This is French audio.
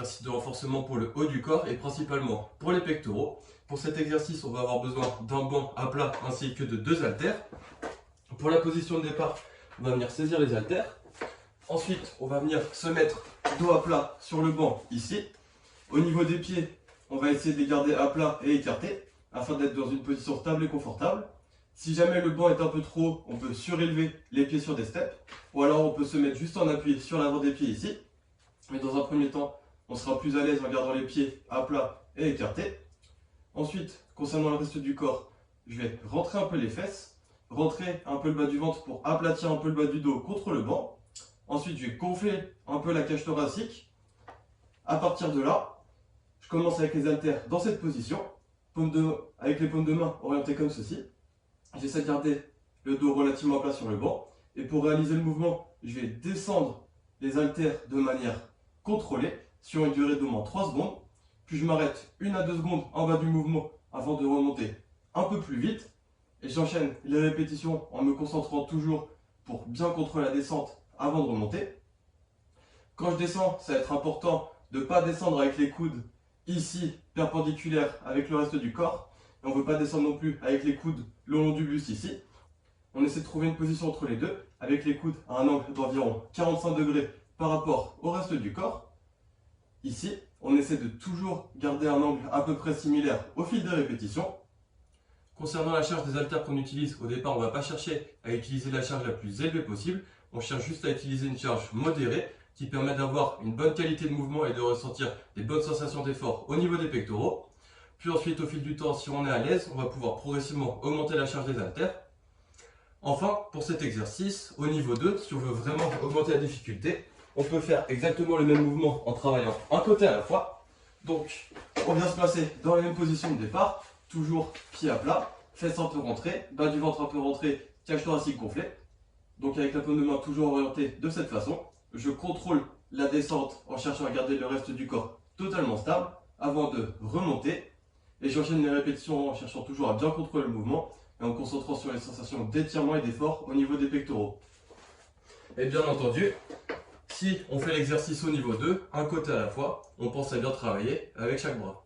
exercice de renforcement pour le haut du corps et principalement pour les pectoraux. Pour cet exercice, on va avoir besoin d'un banc à plat ainsi que de 2 haltères. Pour la position de départ, on va venir saisir les haltères. Ensuite, on va venir se mettre dos à plat sur le banc ici. Au niveau des pieds, on va essayer de les garder à plat et écartés afin d'être dans une position stable et confortable. Si jamais le banc est un peu trop haut, on peut surélever les pieds sur des steps. Ou alors on peut se mettre juste en appui sur l'avant des pieds ici. Mais dans un premier temps, on sera plus à l'aise en gardant les pieds à plat et écartés. Ensuite, concernant le reste du corps, je vais rentrer un peu les fesses, rentrer un peu le bas du ventre pour aplatir un peu le bas du dos contre le banc. Ensuite, je vais gonfler un peu la cage thoracique. À partir de là, je commence avec les haltères dans cette position, avec les paumes de main orientées comme ceci. J'essaie de garder le dos relativement plat sur le banc. Et pour réaliser le mouvement, je vais descendre les haltères de manière contrôlée sur une durée d'au moins 3 secondes. Puis je m'arrête 1 à 2 secondes en bas du mouvement avant de remonter un peu plus vite. Et j'enchaîne les répétitions en me concentrant toujours pour bien contrôler la descente avant de remonter. Quand je descends, ça va être important de ne pas descendre avec les coudes ici perpendiculaires avec le reste du corps. Et on ne veut pas descendre non plus avec les coudes le long du buste ici. On essaie de trouver une position entre les deux avec les coudes à un angle d'environ 45 degrés par rapport au reste du corps. Ici, on essaie de toujours garder un angle à peu près similaire au fil des répétitions. Concernant la charge des haltères qu'on utilise, au départ, on ne va pas chercher à utiliser la charge la plus élevée possible. On cherche juste à utiliser une charge modérée qui permet d'avoir une bonne qualité de mouvement et de ressentir des bonnes sensations d'effort au niveau des pectoraux. Puis ensuite, au fil du temps, si on est à l'aise, on va pouvoir progressivement augmenter la charge des haltères. Enfin, pour cet exercice, au niveau 2, si on veut vraiment augmenter la difficulté, on peut faire exactement le même mouvement en travaillant un côté à la fois. Donc, on vient se placer dans la même position de départ, toujours pied à plat, fesses un peu rentrées, bas du ventre un peu rentré, cage thoracique gonflée. Donc avec la paume de main toujours orientée de cette façon, je contrôle la descente en cherchant à garder le reste du corps totalement stable avant de remonter. Et j'enchaîne les répétitions en cherchant toujours à bien contrôler le mouvement et en me concentrant sur les sensations d'étirement et d'effort au niveau des pectoraux. Et bien entendu, si on fait l'exercice au niveau 2, un côté à la fois, on pense à bien travailler avec chaque bras.